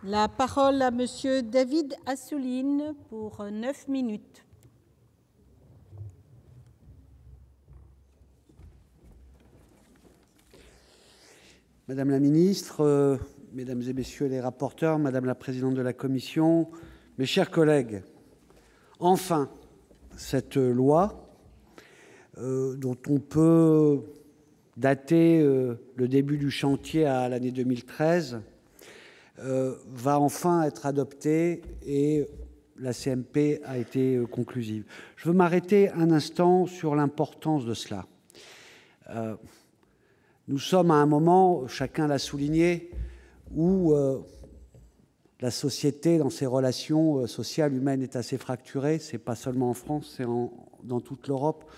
La parole à Monsieur David Assouline pour 9 minutes. Madame la ministre, mesdames et messieurs les rapporteurs, madame la présidente de la commission, mes chers collègues, enfin, cette loi dont on peut dater le début du chantier à l'année 2013 va enfin être adoptée et la CMP a été conclusive. Je veux m'arrêter un instant sur l'importance de cela. Nous sommes à un moment, chacun l'a souligné, où la société, dans ses relations sociales, humaines, est assez fracturée. Ce n'est pas seulement en France, c'est dans toute l'Europe.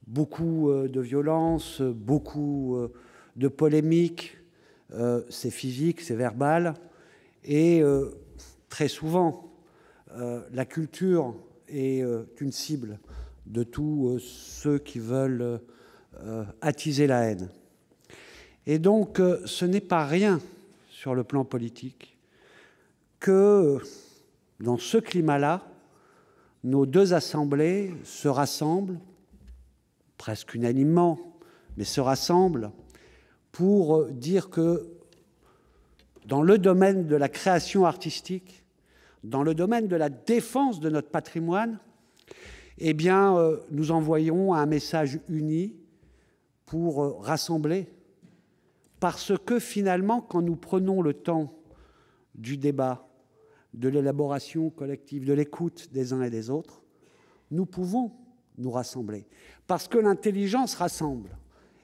Beaucoup de violences, beaucoup de polémiques, c'est physique, c'est verbal. Et très souvent, la culture est une cible de tous ceux qui veulent attiser la haine. Et donc, ce n'est pas rien sur le plan politique que, dans ce climat-là, nos deux assemblées se rassemblent, presque unanimement, mais se rassemblent pour dire que, dans le domaine de la création artistique, dans le domaine de la défense de notre patrimoine, eh bien, nous envoyons un message uni pour rassembler. Parce que finalement, quand nous prenons le temps du débat, de l'élaboration collective, de l'écoute des uns et des autres, nous pouvons nous rassembler. Parce que l'intelligence rassemble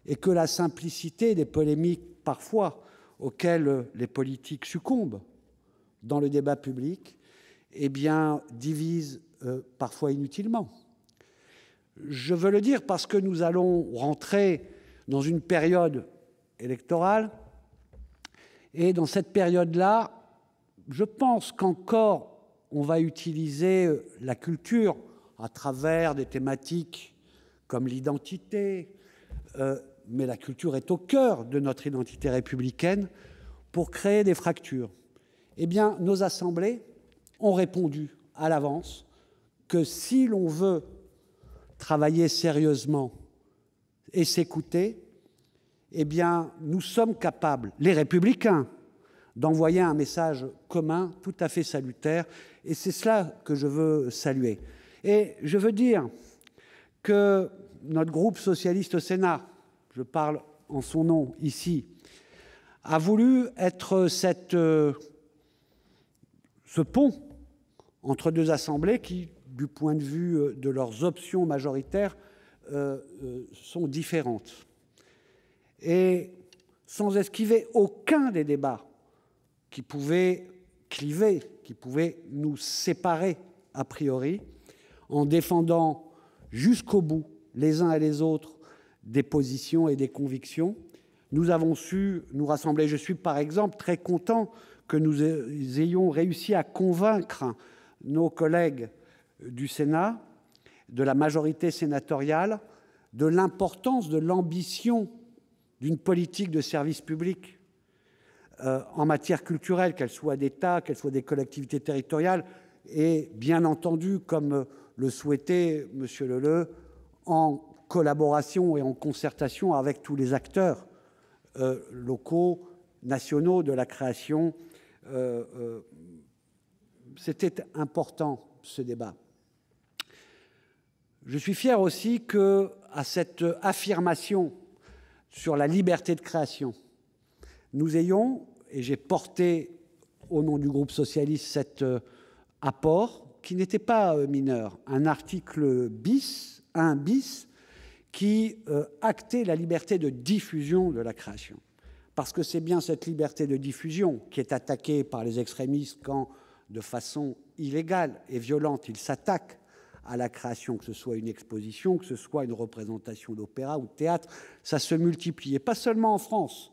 et que la simplicité des polémiques, parfois, auxquelles les politiques succombent dans le débat public, eh bien, divise parfois inutilement. Je veux le dire parce que nous allons rentrer dans une période électorale. Et dans cette période-là, je pense qu'encore on va utiliser la culture à travers des thématiques comme l'identité, mais la culture est au cœur de notre identité républicaine pour créer des fractures. Eh bien, nos assemblées ont répondu à l'avance que si l'on veut travailler sérieusement et s'écouter, eh bien, nous sommes capables, les Républicains, d'envoyer un message commun tout à fait salutaire, et c'est cela que je veux saluer. Et je veux dire que notre groupe socialiste au Sénat, je parle en son nom ici, a voulu être ce pont entre deux assemblées qui, du point de vue de leurs options majoritaires, sont différentes. Et sans esquiver aucun des débats qui pouvaient cliver, qui pouvaient nous séparer a priori, en défendant jusqu'au bout, les uns et les autres, des positions et des convictions, nous avons su nous rassembler. Je suis par exemple très content que nous ayons réussi à convaincre nos collègues du Sénat, de la majorité sénatoriale, de l'importance de l'ambition d'une politique de service public en matière culturelle, qu'elle soit d'État, qu'elle soit des collectivités territoriales, et bien entendu, comme le souhaitait M. Leleux, en collaboration et en concertation avec tous les acteurs locaux, nationaux de la création. C'était important, ce débat. Je suis fier aussi qu'à cette affirmation sur la liberté de création, nous ayons, et j'ai porté au nom du groupe socialiste cet apport, qui n'était pas mineur, un article bis, 1 bis, qui actait la liberté de diffusion de la création. Parce que c'est bien cette liberté de diffusion qui est attaquée par les extrémistes quand, de façon illégale et violente, ils s'attaquent à la création, que ce soit une exposition, que ce soit une représentation d'opéra ou de théâtre, ça se multiplie. Et pas seulement en France.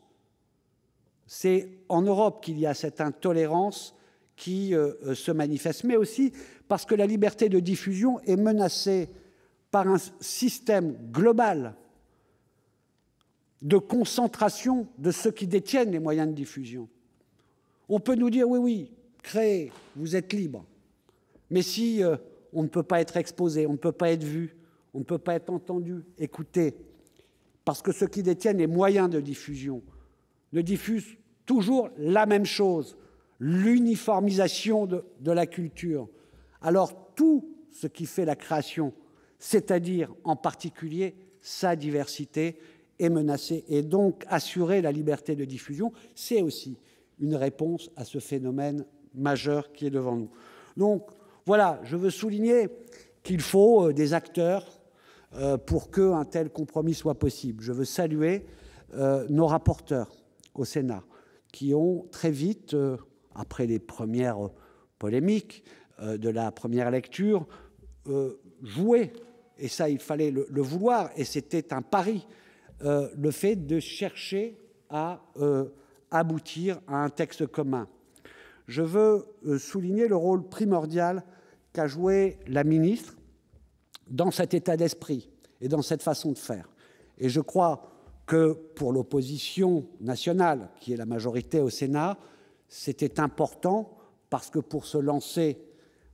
C'est en Europe qu'il y a cette intolérance qui se manifeste, mais aussi parce que la liberté de diffusion est menacée par un système global de concentration de ceux qui détiennent les moyens de diffusion. On peut nous dire, oui, oui, créez, vous êtes libre. Mais si on ne peut pas être exposé, on ne peut pas être vu, on ne peut pas être entendu, écouté, parce que ceux qui détiennent les moyens de diffusion ne diffusent toujours la même chose, l'uniformisation de la culture. Alors tout ce qui fait la création, c'est-à-dire en particulier sa diversité, est menacé. Et donc assurer la liberté de diffusion, c'est aussi une réponse à ce phénomène majeur qui est devant nous. Donc voilà, je veux souligner qu'il faut des acteurs pour qu'un tel compromis soit possible. Je veux saluer nos rapporteurs au Sénat qui ont très vite, après les premières polémiques de la première lecture, joué, et ça il fallait le vouloir, et c'était un pari, le fait de chercher à aboutir à un texte commun. Je veux souligner le rôle primordial qu'a joué la ministre dans cet état d'esprit et dans cette façon de faire. Et je crois que pour l'opposition nationale, qui est la majorité au Sénat, c'était important parce que pour se lancer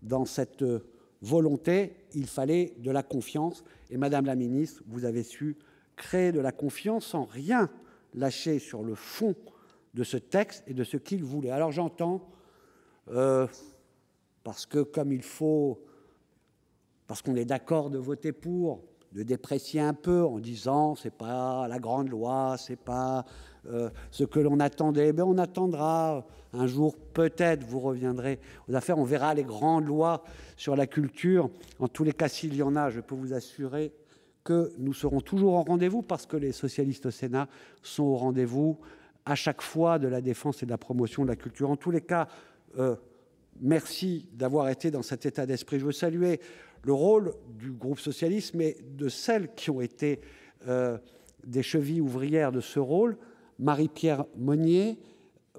dans cette volonté, il fallait de la confiance. Et Madame la ministre, vous avez su créer de la confiance sans rien lâcher sur le fond de ce texte et de ce qu'il voulait. Alors j'entends, parce que comme il faut, parce qu'on est d'accord de voter pour, de déprécier un peu en disant c'est pas la grande loi, c'est pas ce que l'on attendait. Mais on attendra un jour, peut-être vous reviendrez aux affaires, on verra les grandes lois sur la culture. En tous les cas, s'il y en a, je peux vous assurer que nous serons toujours au rendez-vous parce que les socialistes au Sénat sont au rendez-vous à chaque fois de la défense et de la promotion de la culture. En tous les cas, merci d'avoir été dans cet état d'esprit. Je veux saluer le rôle du groupe socialiste, mais de celles qui ont été des chevilles ouvrières de ce rôle, Marie-Pierre Monnier,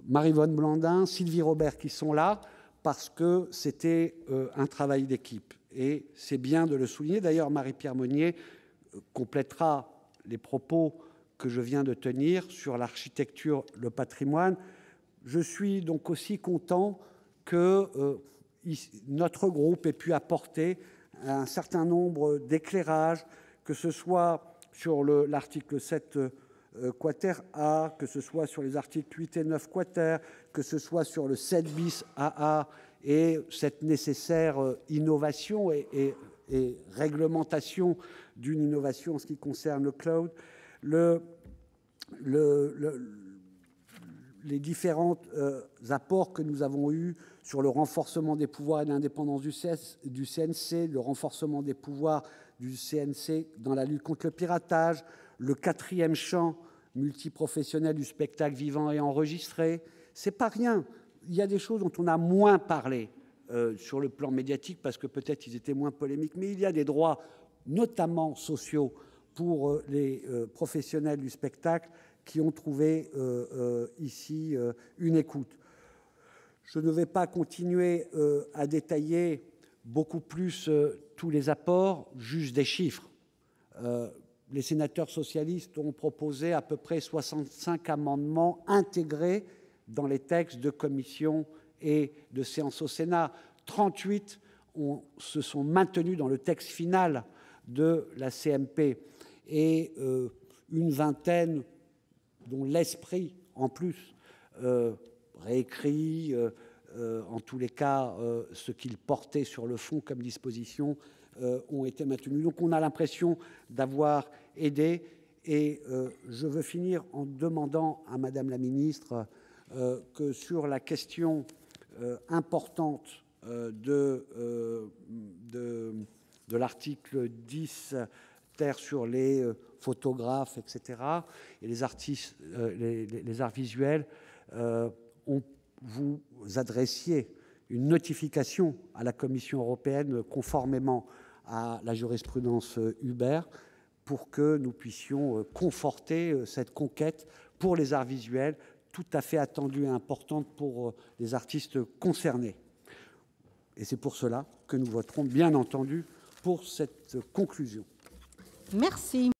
Maryvonne Blandin, Sylvie Robert, qui sont là, parce que c'était un travail d'équipe. Et c'est bien de le souligner. D'ailleurs, Marie-Pierre Monnier complétera les propos que je viens de tenir sur l'architecture, le patrimoine. Je suis donc aussi content que notre groupe ait pu apporter un certain nombre d'éclairages, que ce soit sur l'article 7 quater A, que ce soit sur les articles 8 et 9 quater, que ce soit sur le 7 bis AA et cette nécessaire innovation et réglementation d'une innovation en ce qui concerne le cloud, les différents apports que nous avons eus sur le renforcement des pouvoirs et de l'indépendance du CNC, le renforcement des pouvoirs du CNC dans la lutte contre le piratage, le 4e champ multiprofessionnel du spectacle vivant et enregistré. C'est pas rien. Il y a des choses dont on a moins parlé sur le plan médiatique parce que peut-être ils étaient moins polémiques, mais il y a des droits, notamment sociaux, pour les professionnels du spectacle qui ont trouvé ici une écoute. Je ne vais pas continuer à détailler beaucoup plus tous les apports, juste des chiffres. Les sénateurs socialistes ont proposé à peu près 65 amendements intégrés dans les textes de commission et de séance au Sénat. 38 se sont maintenus dans le texte final de la CMP et une vingtaine dont l'esprit, en plus, réécrit, en tous les cas, ce qu'il portait sur le fond comme disposition, ont été maintenus. Donc on a l'impression d'avoir aidé, et je veux finir en demandant à Madame la Ministre que sur la question importante de l'article 10 sur les photographes, etc., et les artistes, les arts visuels, vous adressiez une notification à la Commission européenne conformément à la jurisprudence Hubert pour que nous puissions conforter cette conquête pour les arts visuels, tout à fait attendue et importante pour les artistes concernés. Et c'est pour cela que nous voterons, bien entendu, pour cette conclusion. Merci.